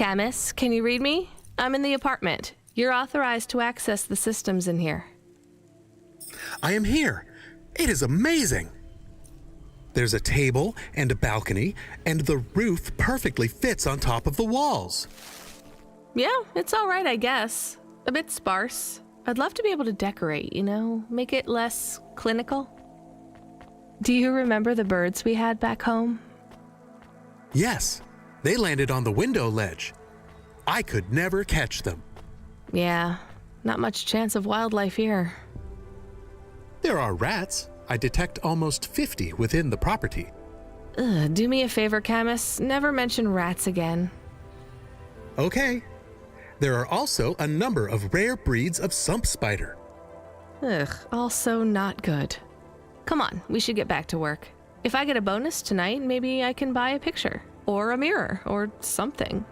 Camus, can you read me? I'm in the apartment. You're authorized to access the systems in here. I am here. It is amazing. There's a table and a balcony, and the roof perfectly fits on top of the walls. Yeah, it's all right, I guess. A bit sparse. I'd love to be able to decorate, you know, make it less clinical. Do you remember the birds we had back home? Yes, they landed on the window ledge. I could never catch them. Yeah, not much chance of wildlife here. There are rats. I detect almost 50 within the property. Ugh, do me a favor, Camus. Never mention rats again. Okay. There are also a number of rare breeds of sump spider. Ugh, also not good. Come on, we should get back to work. If I get a bonus tonight, maybe I can buy a picture, or a mirror, or something.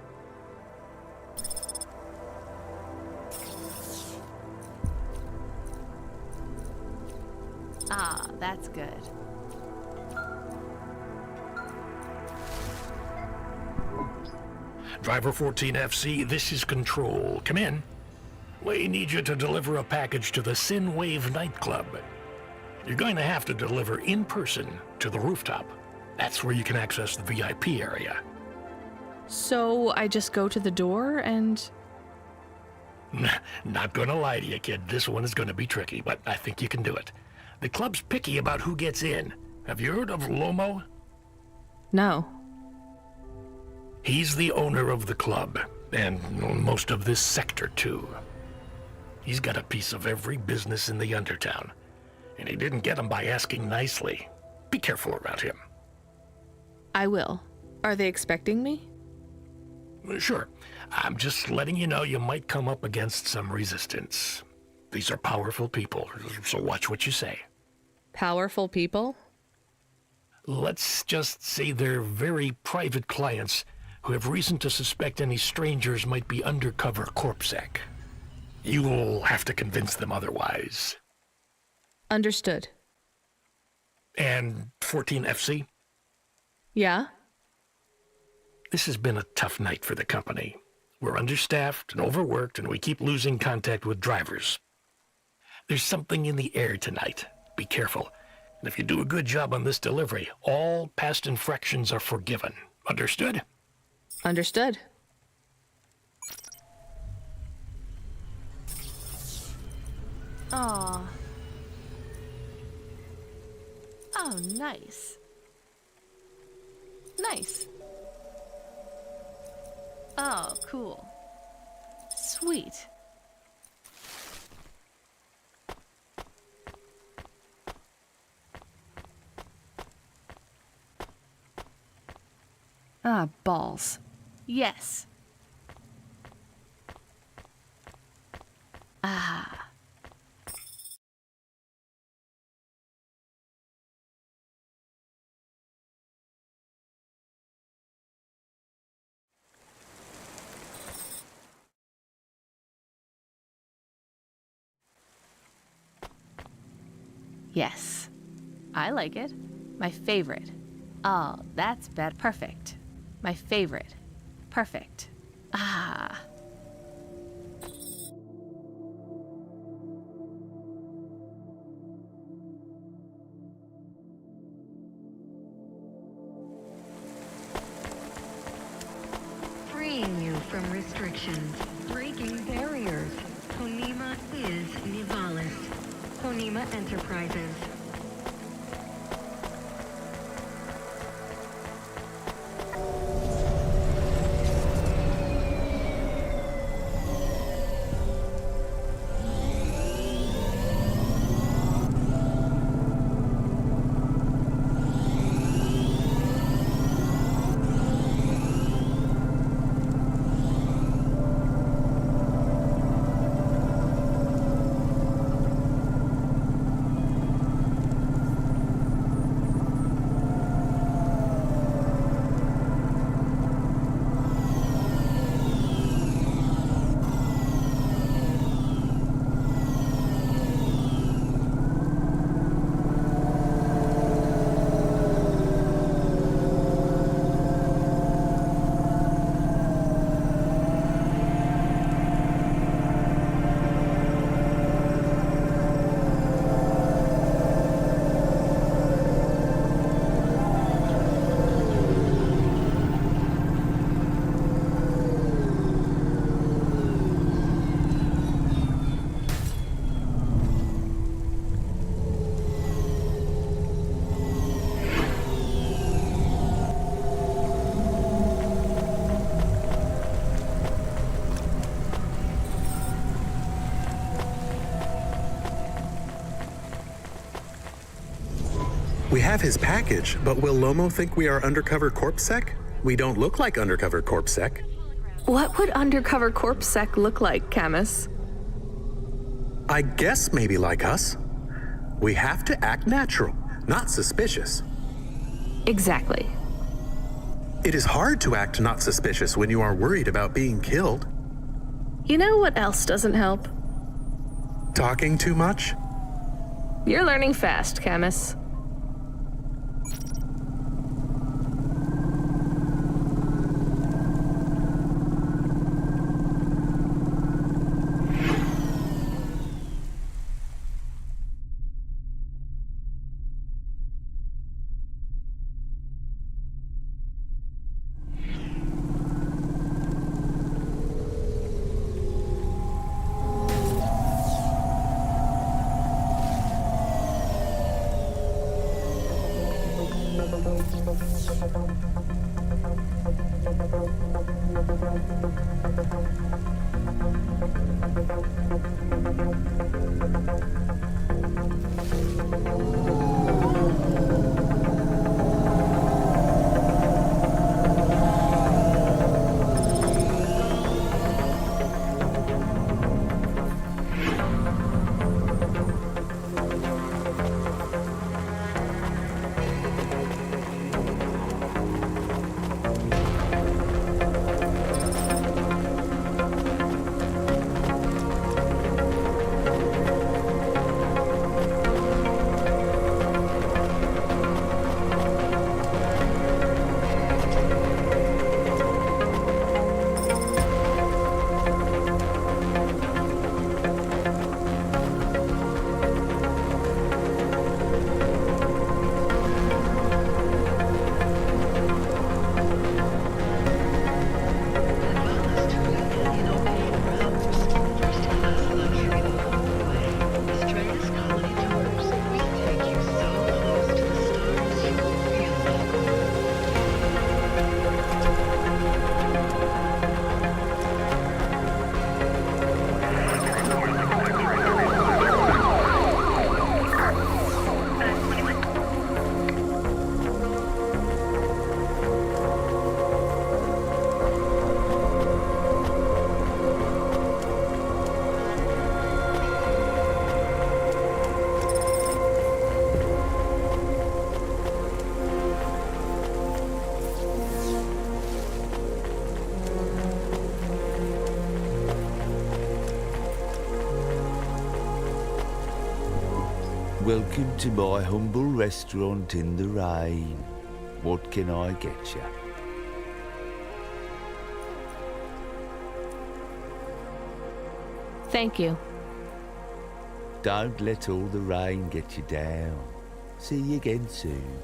Ah, that's good. Driver 14FC, this is Control. Come in. We need you to deliver a package to the Sin Wave nightclub. You're going to have to deliver in person to the rooftop. That's where you can access the VIP area. So I just go to the door and... Not gonna lie to you, kid. This one is gonna be tricky, but I think you can do it. The club's picky about who gets in. Have you heard of Lomo? No. He's the owner of the club, and most of this sector, too. He's got a piece of every business in the Undertown, and he didn't get them by asking nicely. Be careful around him. I will. Are they expecting me? Sure. I'm just letting you know you might come up against some resistance. These are powerful people, so watch what you say. Powerful people? Let's just say they're very private clients who have reason to suspect any strangers might be undercover corpsec. You'll have to convince them otherwise. Understood. And 14FC? Yeah? This has been a tough night for the company. We're understaffed and overworked, and we keep losing contact with drivers. There's something in the air tonight. Be careful. And if you do a good job on this delivery, all past infractions are forgiven. Understood? Understood. Aw. Oh, nice. Nice. Oh, cool. Sweet. Ah, balls. Yes. Ah. Yes. I like it. My favorite. Oh, that's better. Perfect. My favorite. Perfect. Ah. Freeing you from restrictions, breaking barriers. Konima is Nivalis. Konima Enterprises. have his package, but will Lomo think we are undercover corpsec? We don't look like undercover corpsec. What would undercover corpsec look like, Camus? I guess maybe like us. We have to act natural, not suspicious. Exactly. It is hard to act not suspicious when you are worried about being killed. You know what else doesn't help? Talking too much? You're learning fast, Camus. Welcome to my humble restaurant in the rain. What can I get you? Thank you. Don't let all the rain get you down. See you again soon.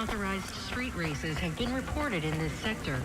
unauthorized street races have been reported in this sector.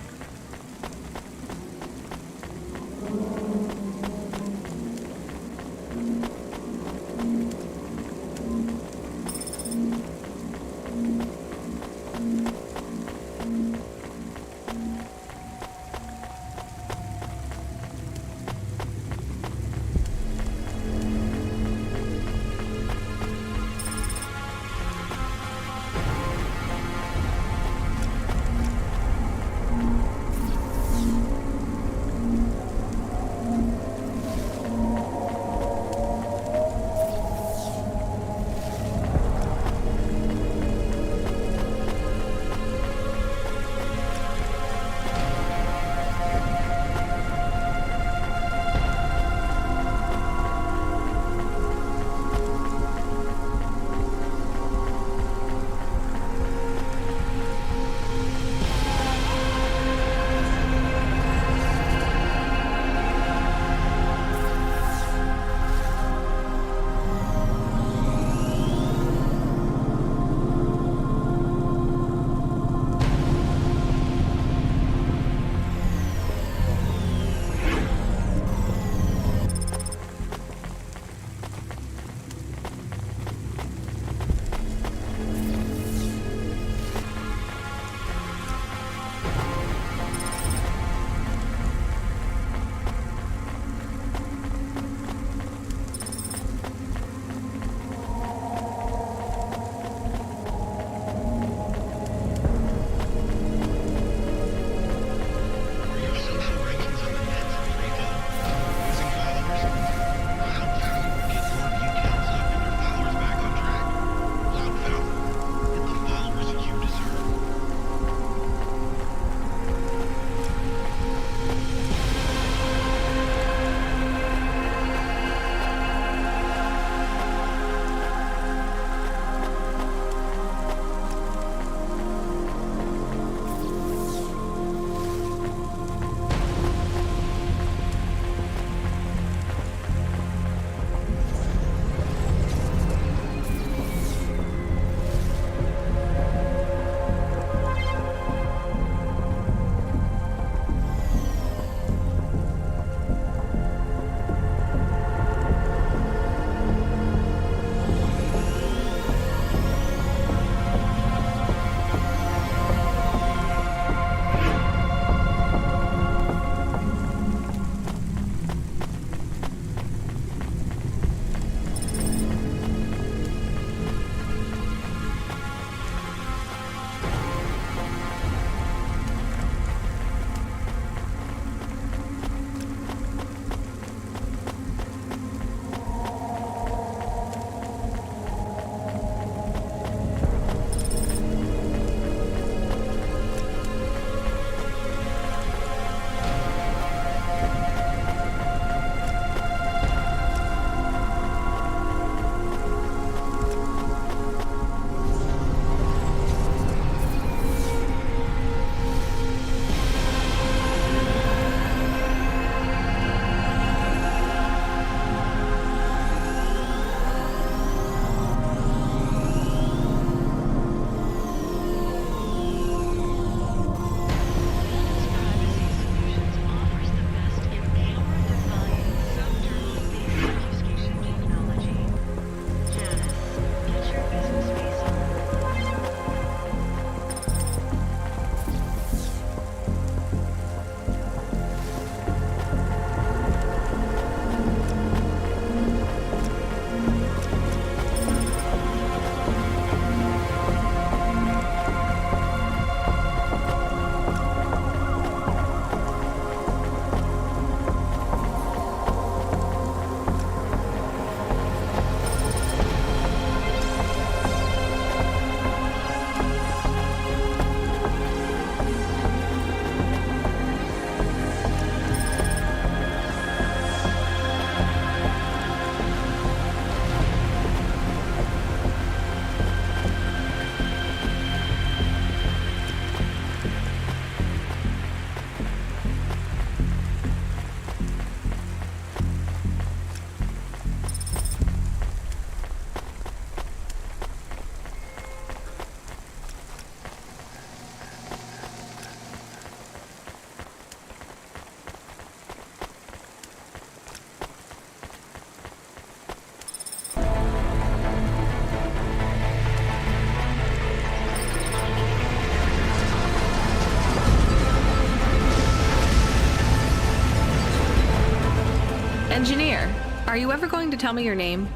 Engineer, are you ever going to tell me your name?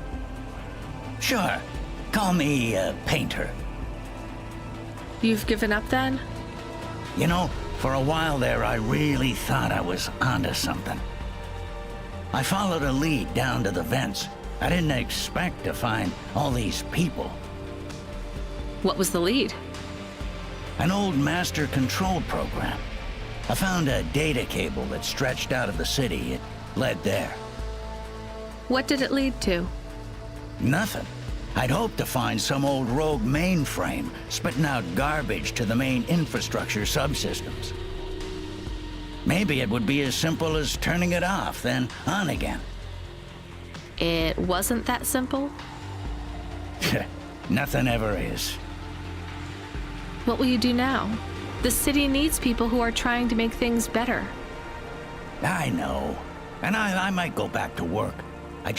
Sure. Call me, Painter. You've given up then? You know, for a while there, I really thought I was onto something. I followed a lead down to the vents. I didn't expect to find all these people. What was the lead? An old master control program. I found a data cable that stretched out of the city. It led there. What did it lead to? Nothing. I'd hoped to find some old rogue mainframe spitting out garbage to the main infrastructure subsystems. Maybe it would be as simple as turning it off, then on again. It wasn't that simple? Nothing ever is. What will you do now? The city needs people who are trying to make things better. I know. And I might go back to work. I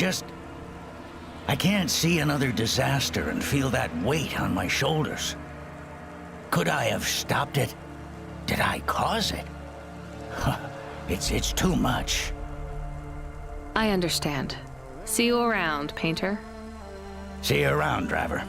can't see another disaster and feel that weight on my shoulders. Could I have stopped it? Did I cause it? It's too much. I understand. See you around, Painter. See you around, driver.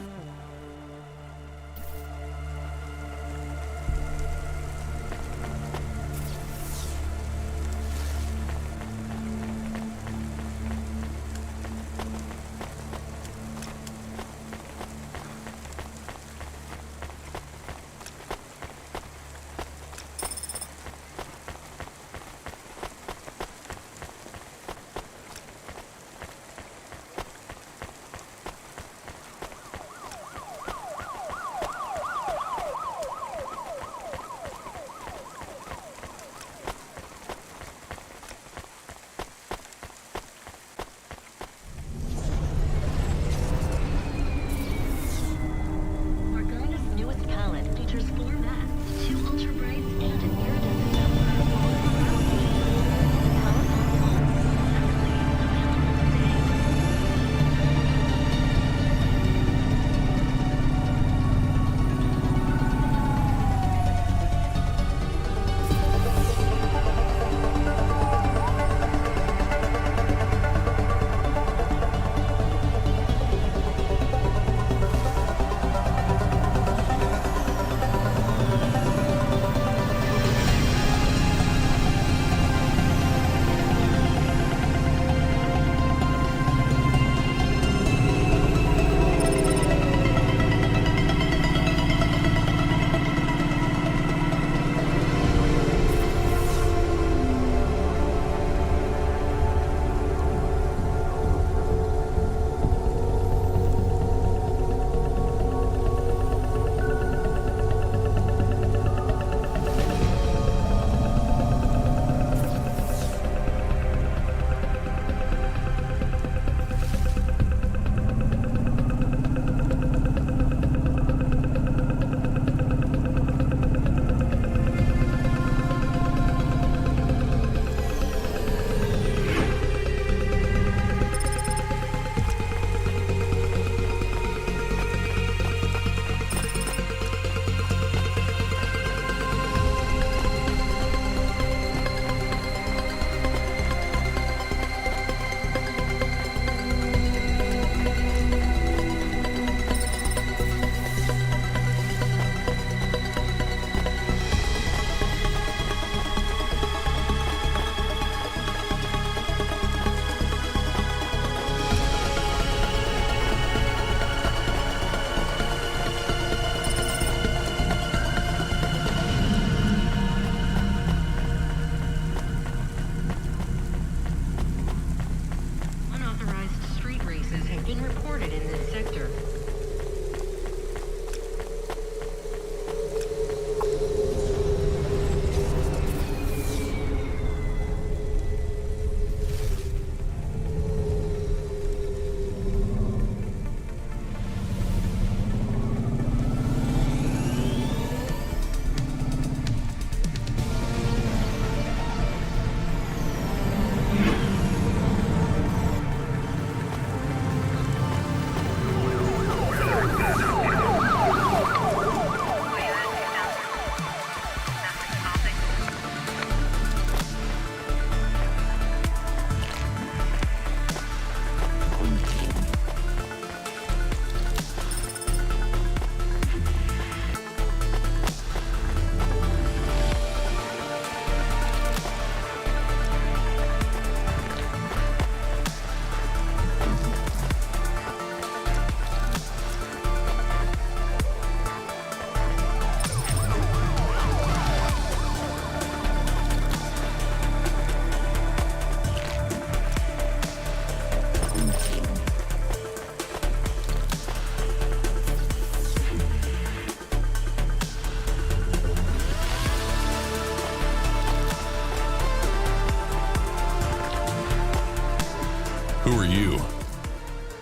Who are you?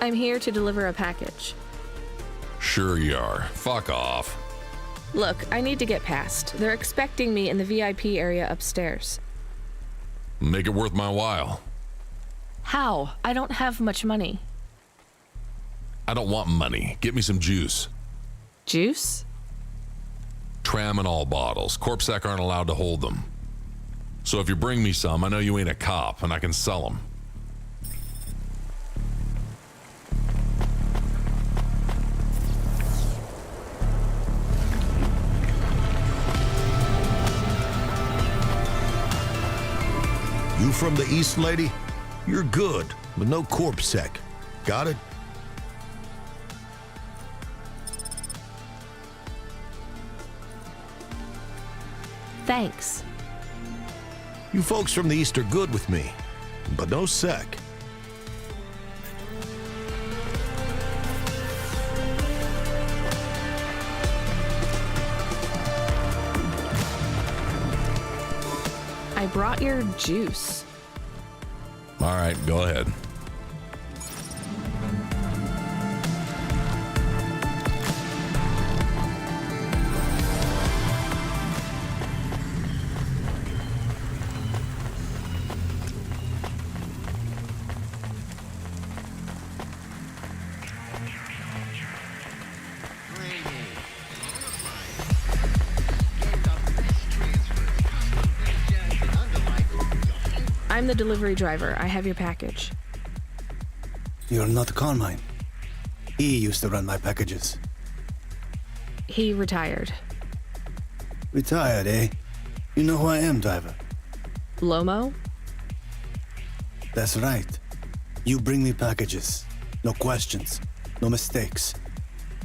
I'm here to deliver a package. Sure you are. Fuck off. Look, I need to get past. They're expecting me in the VIP area upstairs. Make it worth my while. How? I don't have much money. I don't want money. Get me some juice. Juice? Tramadol bottles. Corpsec aren't allowed to hold them. So if you bring me some, I know you ain't a cop, and I can sell them. You from the East, lady? You're good, but no corpsec. Got it? Thanks. You folks from the East are good with me, but no sec. I brought your juice. All right, go ahead. I'm the delivery driver. I have your package. You're not Carmine. He used to run my packages. He retired. Retired, eh? You know who I am, driver? Lomo? That's right. You bring me packages. No questions. No mistakes.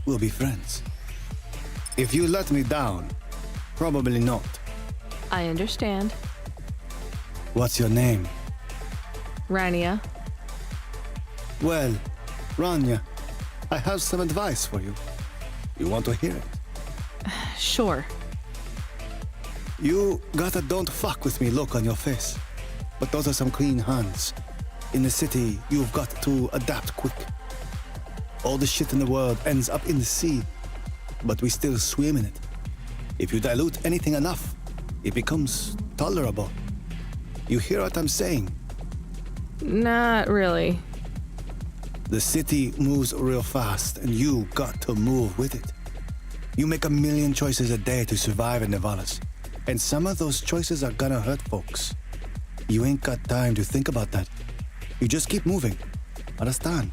We'll be friends. If you let me down, probably not. I understand. What's your name? Rania. Well, Rania, I have some advice for you. You want to hear it? Sure. You got a don't fuck with me look on your face. But those are some clean hands. In the city, you've got to adapt quick. All the shit in the world ends up in the sea, but we still swim in it. If you dilute anything enough, it becomes tolerable. You hear what I'm saying? Not really. The city moves real fast, and you got to move with it. You make a million choices a day to survive in Nevalis, and some of those choices are gonna hurt folks. You ain't got time to think about that. You just keep moving. Understand?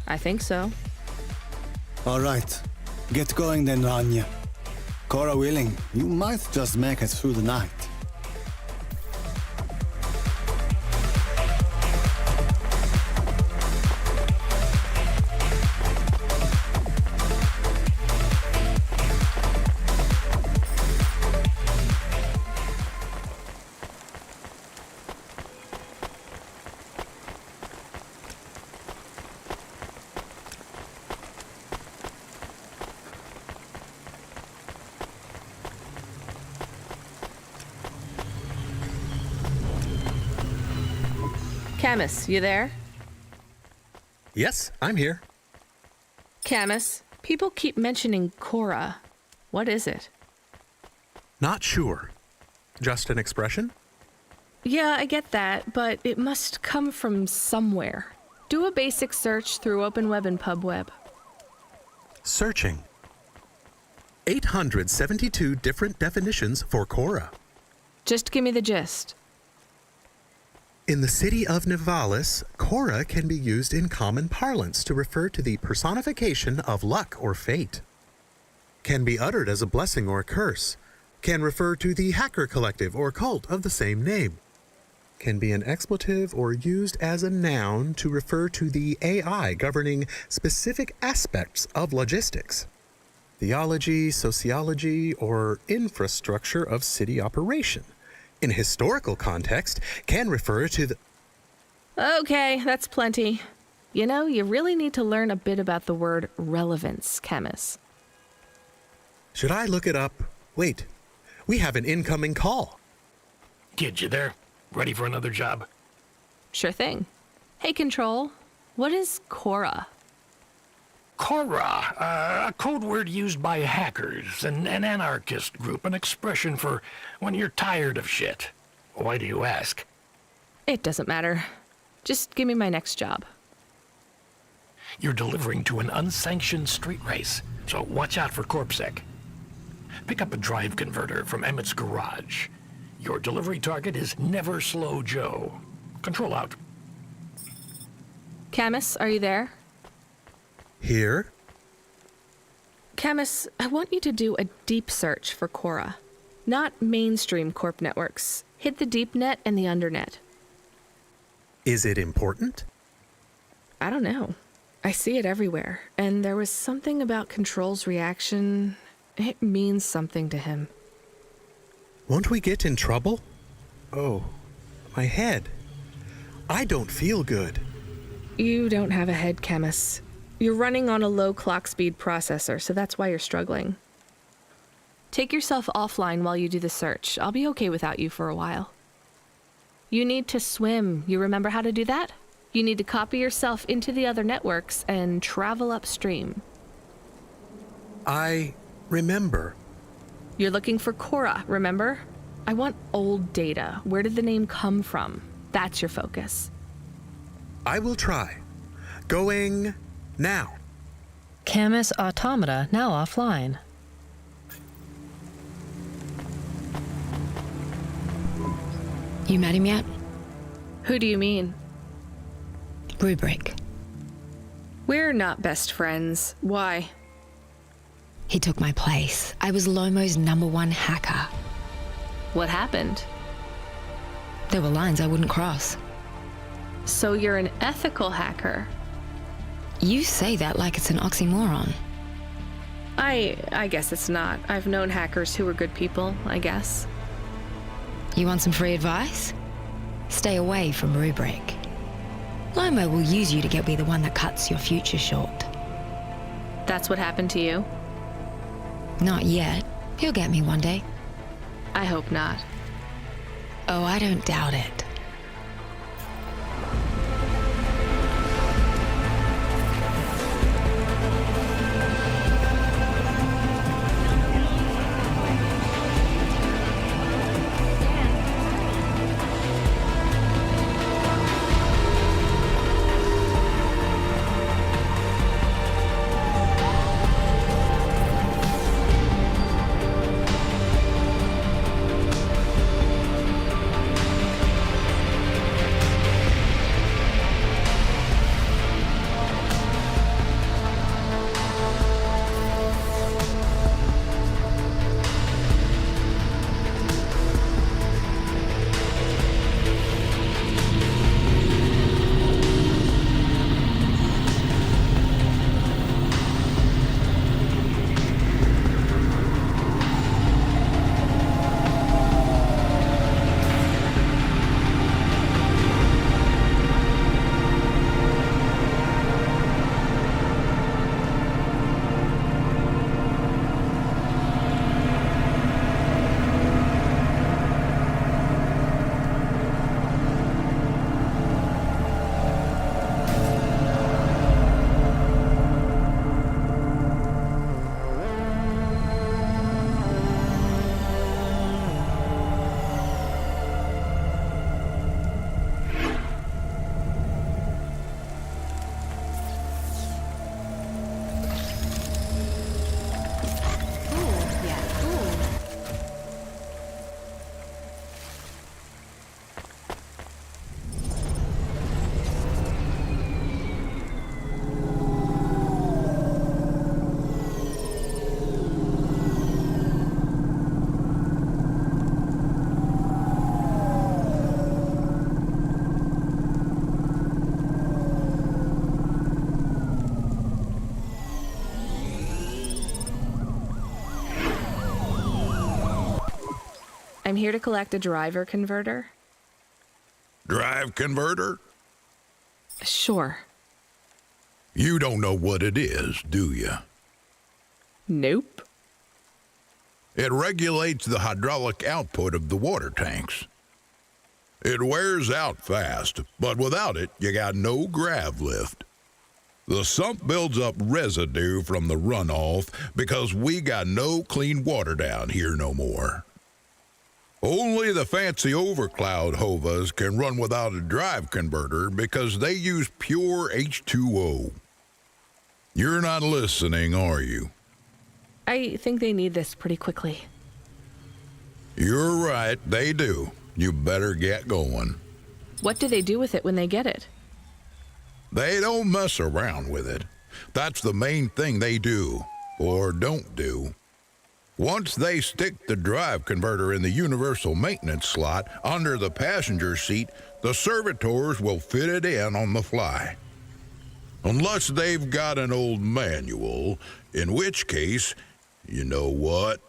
I think so. All right. Get going then, Rania. Cora willing, you might just make it through the night. Camus, you there? Yes, I'm here. Camus, people keep mentioning Cora. What is it? Not sure. Just an expression? Yeah, I get that, but it must come from somewhere. Do a basic search through Open Web and PubWeb. Searching. 872 different definitions for Cora. Just give me the gist. In the city of Nevalis, Cora can be used in common parlance to refer to the personification of luck or fate. Can be uttered as a blessing or a curse. Can refer to the hacker collective or cult of the same name. Can be an expletive or used as a noun to refer to the AI governing specific aspects of logistics, theology, sociology, or infrastructure of city operation. In historical context, can refer to the... Okay, that's plenty. You know, you really need to learn a bit about the word relevance, Camus. Should I look it up? Wait, we have an incoming call. Kid, you there? Ready for another job? Sure thing. Hey, Control. What is Cora? Cora, a code word used by hackers, an anarchist group, an expression for when you're tired of shit. Why do you ask? It doesn't matter. Just give me my next job. You're delivering to an unsanctioned street race, so watch out for CorpSec. Pick up a drive converter from Emmett's garage. Your delivery target is Never Slow Joe. Control out. Camus, are you there? Here? Camus, I want you to do a deep search for Cora. Not mainstream corp networks. Hit the deep net and the undernet. Is it important? I don't know. I see it everywhere, and there was something about Control's reaction. It means something to him. Won't we get in trouble? Oh, my head. I don't feel good. You don't have a head, Camus. You're running on a low clock speed processor, so that's why you're struggling. Take yourself offline while you do the search. I'll be okay without you for a while. You need to swim. You remember how to do that? You need to copy yourself into the other networks and travel upstream. I remember. You're looking for Cora, remember? I want old data. Where did the name come from? That's your focus. I will try. Going now. Camus Automata now offline. You met him yet? Who do you mean? Rubric. We're not best friends. Why? He took my place. I was Lomo's #1 hacker. What happened? There were lines I wouldn't cross. So you're an ethical hacker? You say that like it's an oxymoron. I guess it's not. I've known hackers who were good people, I guess. You want some free advice? Stay away from Rubric. Lomo will use you to be the one that cuts your future short. That's what happened to you? Not yet. He'll get me one day. I hope not. Oh, I don't doubt it. I'm here to collect a driver converter. Drive converter? Sure. You don't know what it is, do you? Nope. It regulates the hydraulic output of the water tanks. It wears out fast, but without it, you got no grav lift. The sump builds up residue from the runoff because we got no clean water down here no more. Only the fancy overcloud hovas can run without a drive converter because they use pure H2O. You're not listening, are you? I think they need this pretty quickly. You're right, they do. You better get going. What do they do with it when they get it? They don't mess around with it. That's the main thing they do, or don't do. Once they stick the drive converter in the universal maintenance slot under the passenger seat, the servitors will fit it in on the fly. Unless they've got an old manual, in which case, you know what?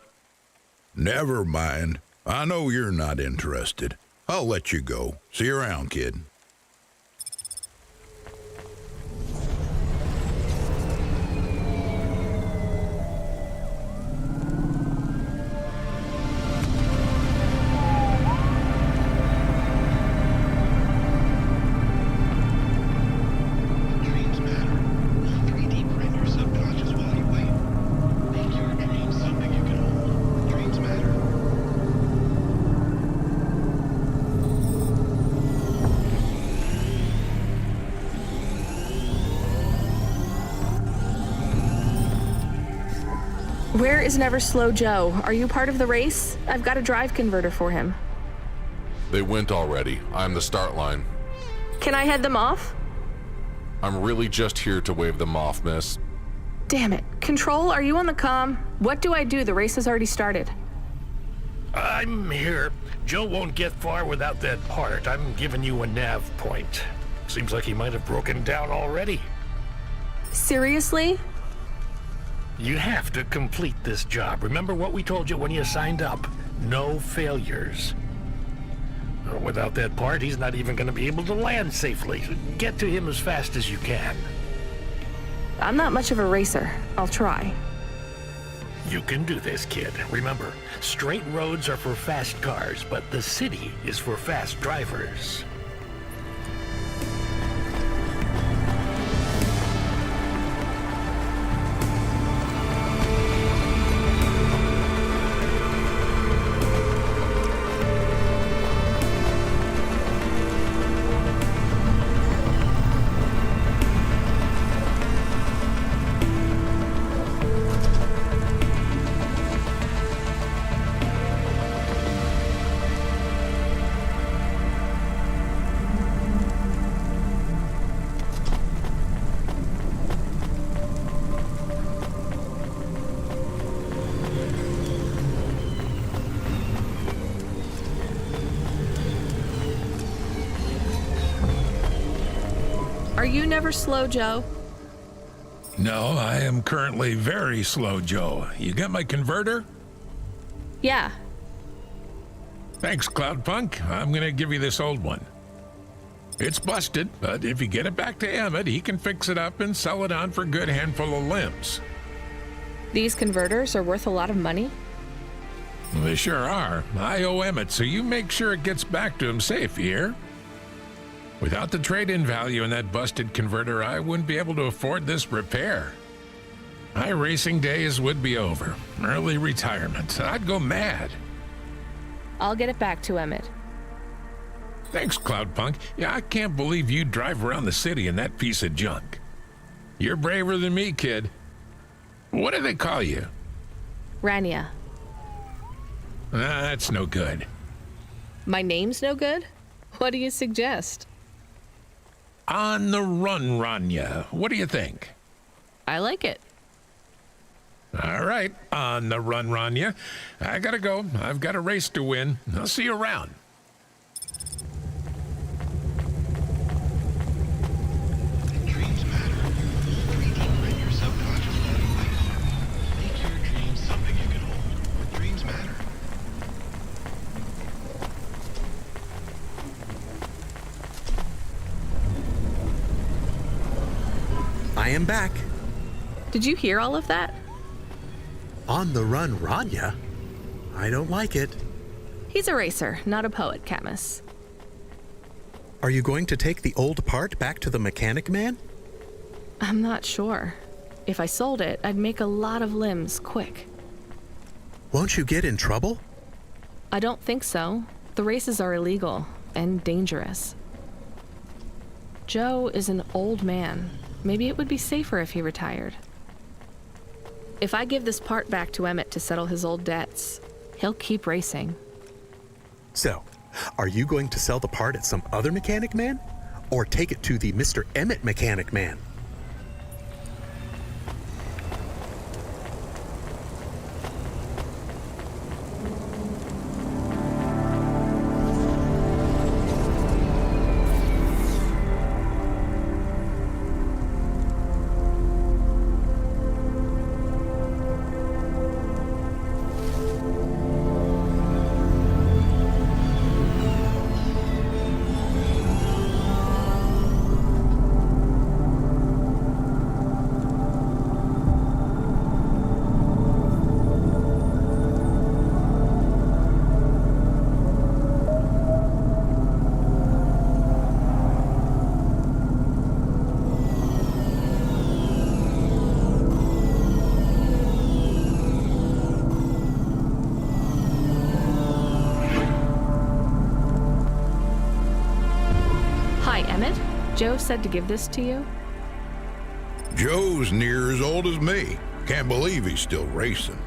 Never mind. I know you're not interested. I'll let you go. See you around, kid. Where is Never Slow Joe? Are you part of the race? I've got a drive converter for him. They went already. I'm the start line. Can I head them off? I'm really just here to wave them off, miss. Damn it. Control, are you on the comm? What do I do? The race has already started. I'm here. Joe won't get far without that part. I'm giving you a nav point. Seems like he might have broken down already. Seriously? You have to complete this job. Remember what we told you when you signed up? No failures. Without that part, he's not even going to be able to land safely. Get to him as fast as you can. I'm not much of a racer. I'll try. You can do this, kid. Remember, straight roads are for fast cars, but the city is for fast drivers. Are you Never Slow Joe? No, I am currently very slow, Joe. You got my converter? Yeah. Thanks, Cloudpunk. I'm gonna give you this old one. It's busted, but if you get it back to Emmett, he can fix it up and sell it on for a good handful of limbs. These converters are worth a lot of money? They sure are. I owe Emmett, so you make sure it gets back to him safe, you hear? Without the trade-in value in that busted converter, I wouldn't be able to afford this repair. My racing days would be over. Early retirement. I'd go mad. I'll get it back to Emmett. Thanks, Cloudpunk. Yeah, I can't believe you drive around the city in that piece of junk. You're braver than me, kid. What do they call you? Rania. That's no good. My name's no good? What do you suggest? On the run, Rania. What do you think? I like it. All right, on the run, Rania. I gotta go. I've got a race to win. I'll see you around. Dreams matter. 3D print your subconscious body weight. Make your dreams something you can hold. Dreams matter. I am back. Did you hear all of that? On the run, Rania? I don't like it. He's a racer, not a poet, Camus. Are you going to take the old part back to the mechanic man? I'm not sure. If I sold it, I'd make a lot of limbs quick. Won't you get in trouble? I don't think so. The races are illegal and dangerous. Joe is an old man. Maybe it would be safer if he retired. If I give this part back to Emmett to settle his old debts, he'll keep racing. So, are you going to sell the part at some other mechanic man? Or take it to the Mr. Emmett mechanic man? Joe said to give this to you? Joe's near as old as me. Can't believe he's still racing.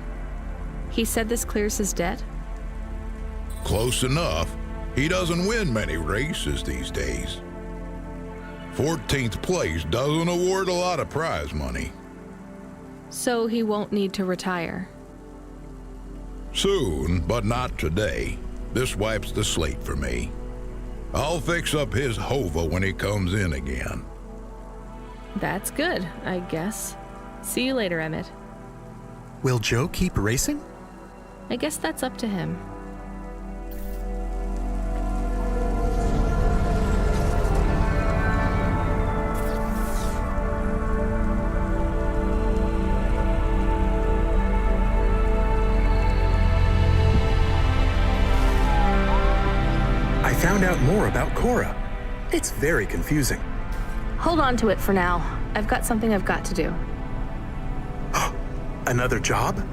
He said this clears his debt? Close enough. He doesn't win many races these days. 14th place doesn't award a lot of prize money. So he won't need to retire? Soon, but not today. This wipes the slate for me. I'll fix up his hova when he comes in again. That's good, I guess. See you later, Emmett. Will Joe keep racing? I guess that's up to him. I found out more about Cora. It's very confusing. Hold on to it for now. I've got something I've got to do. Another job?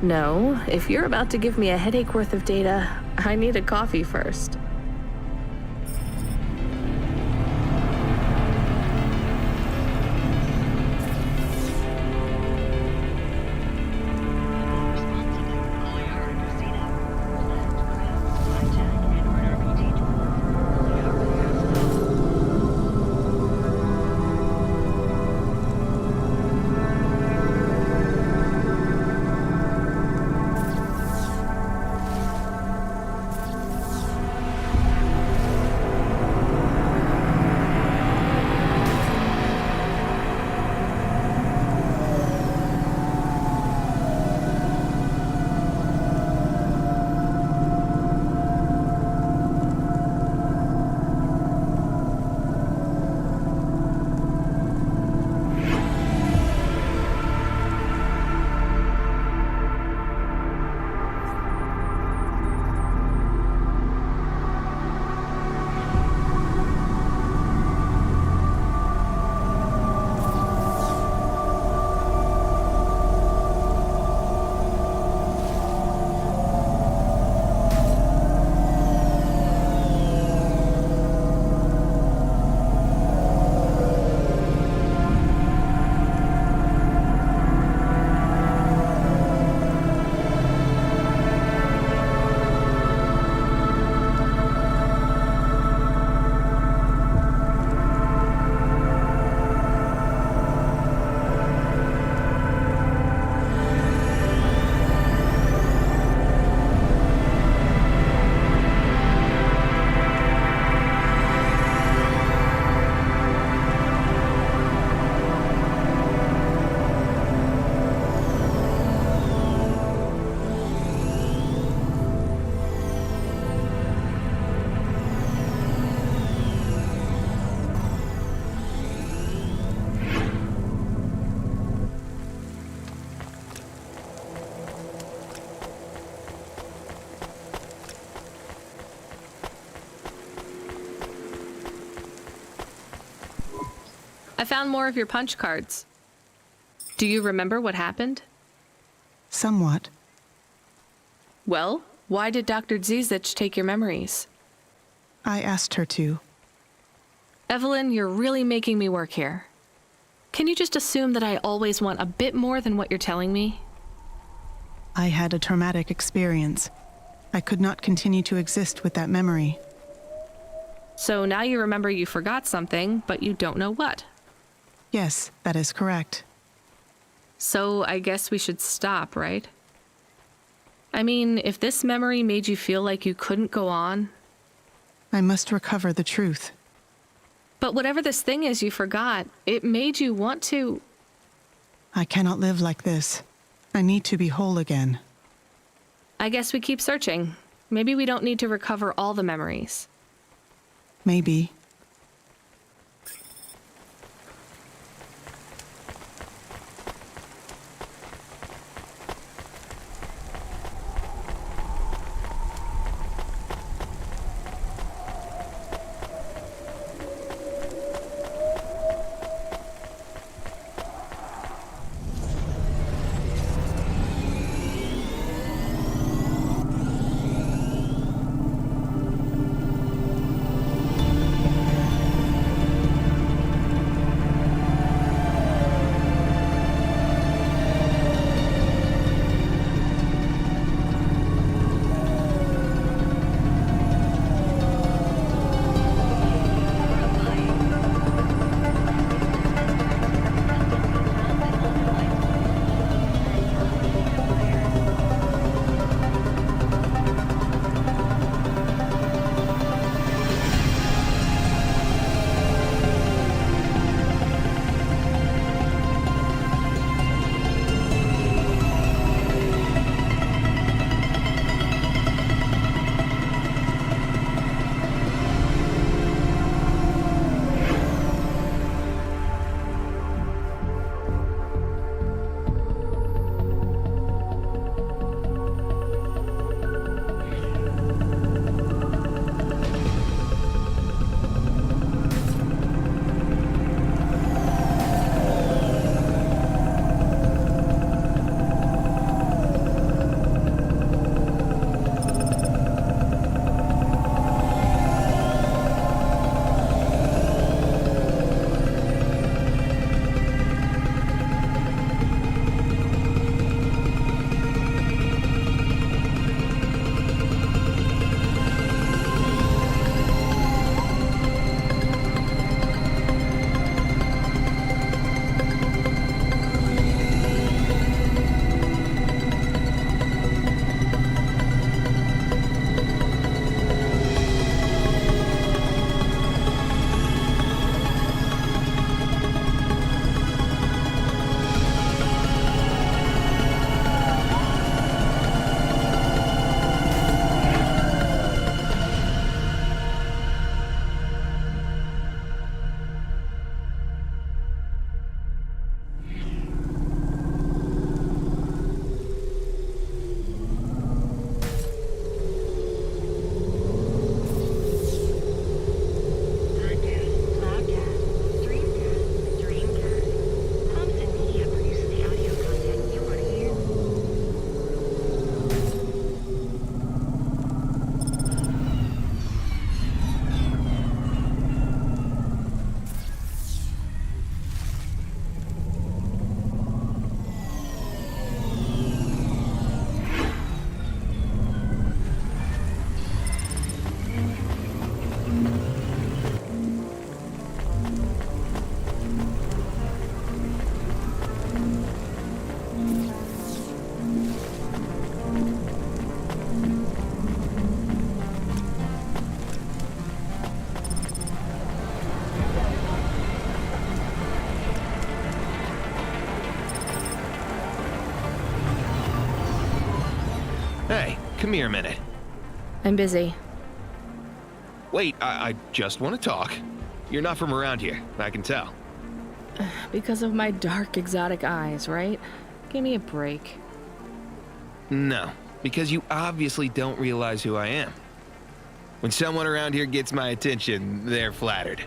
No, if you're about to give me a headache worth of data, I need a coffee first. I found more of your punch cards. Do you remember what happened? Somewhat. Well, why did Dr. Zizich take your memories? I asked her to. Evelyn, you're really making me work here. Can you just assume that I always want a bit more than what you're telling me? I had a traumatic experience. I could not continue to exist with that memory. So now you remember you forgot something, but you don't know what. Yes, that is correct. So I guess we should stop, right? I mean, if this memory made you feel like you couldn't go on... I must recover the truth. But whatever this thing is you forgot, it made you want to... I cannot live like this. I need to be whole again. I guess we keep searching. Maybe we don't need to recover all the memories. Maybe. Hey, come here a minute. I'm busy. Wait, I just want to talk. You're not from around here, I can tell. Because of my dark, exotic eyes, right? Give me a break. No, because you obviously don't realize who I am. When someone around here gets my attention, they're flattered.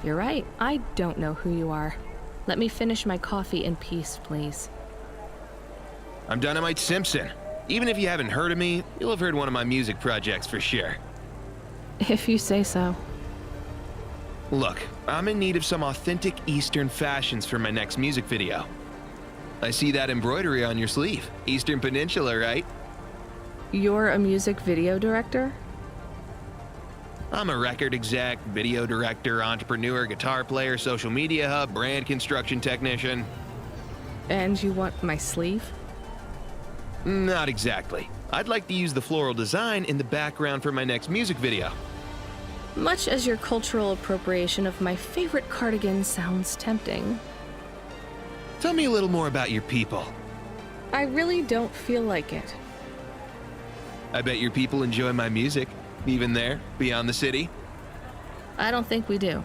You're right, I don't know who you are. Let me finish my coffee in peace, please. I'm Dynamite Simpson. Even if you haven't heard of me, you'll have heard one of my music projects for sure. If you say so. Look, I'm in need of some authentic Eastern fashions for my next music video. I see that embroidery on your sleeve. Eastern Peninsula, right? You're a music video director? I'm a record exec, video director, entrepreneur, guitar player, social media hub, brand construction technician. And you want my sleeve? Not exactly. I'd like to use the floral design in the background for my next music video. Much as your cultural appropriation of my favorite cardigan sounds tempting. Tell me a little more about your people. I really don't feel like it. I bet your people enjoy my music, even there, beyond the city. I don't think we do.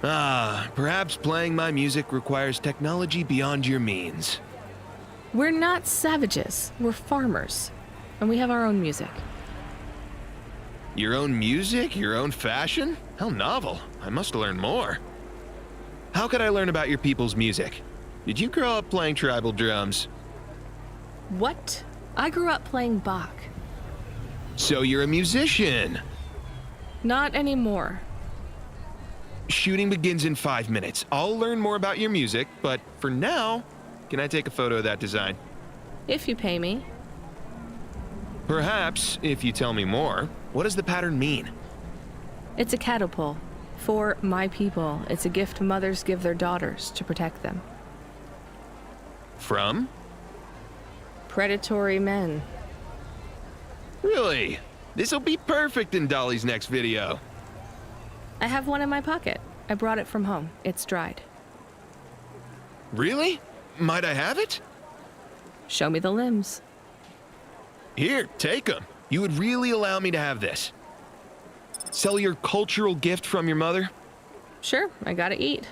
Perhaps playing my music requires technology beyond your means. We're not savages, we're farmers. And we have our own music. Your own music? Your own fashion? How novel. I must learn more. How could I learn about your people's music? Did you grow up playing tribal drums? What? I grew up playing Bach. So you're a musician? Not anymore. Shooting begins in 5 minutes. I'll learn more about your music, but for now, can I take a photo of that design? If you pay me. Perhaps, if you tell me more. What does the pattern mean? It's a catapult. For my people, it's a gift mothers give their daughters to protect them. From? Predatory men. Really? This'll be perfect in Dolly's next video. I have one in my pocket. I brought it from home. It's dried. Really? Might I have it? Show me the limbs. Here, take them. You would really allow me to have this? Sell your cultural gift from your mother? Sure, I gotta eat.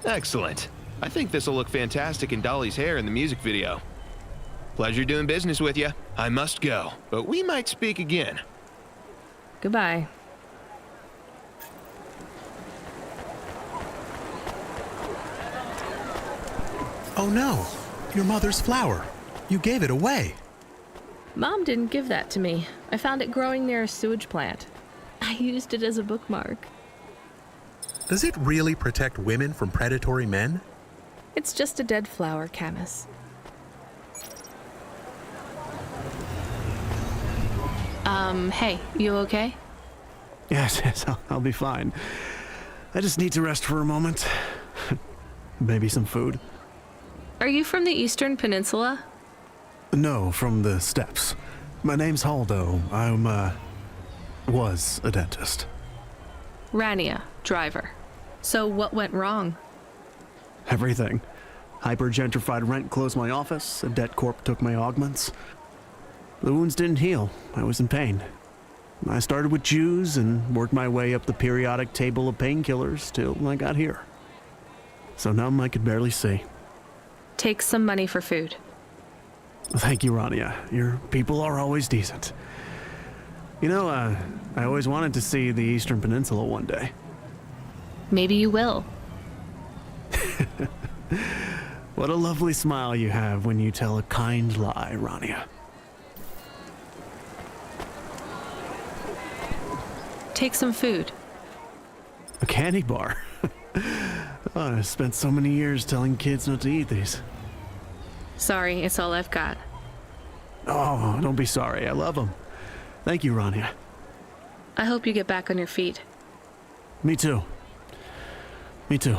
Excellent. I think this'll look fantastic in Dolly's hair in the music video. Pleasure doing business with you. I must go, but we might speak again. Goodbye. Oh no, your mother's flower. You gave it away. Mom didn't give that to me. I found it growing near a sewage plant. I used it as a bookmark. Does it really protect women from predatory men? It's just a dead flower, Camus. Hey, you okay? Yes, I'll be fine. I just need to rest for a moment. Maybe some food. Are you from the Eastern Peninsula? No, from the steppes. My name's Haldo. Was a dentist. Rania, driver. So what went wrong? Everything. Hyper-gentrified rent closed my office, a debt corp took my augments. The wounds didn't heal. I was in pain. I started with Jews and worked my way up the periodic table of painkillers till I got here. So numb I could barely see. Take some money for food. Thank you, Rania. Your people are always decent. You know, I always wanted to see the Eastern Peninsula one day. Maybe you will. What a lovely smile you have when you tell a kind lie, Rania. Take some food. A candy bar? Oh, I spent so many years telling kids not to eat these. Sorry, it's all I've got. Oh, don't be sorry. I love them. Thank you, Rania. I hope you get back on your feet. Me too. Me too.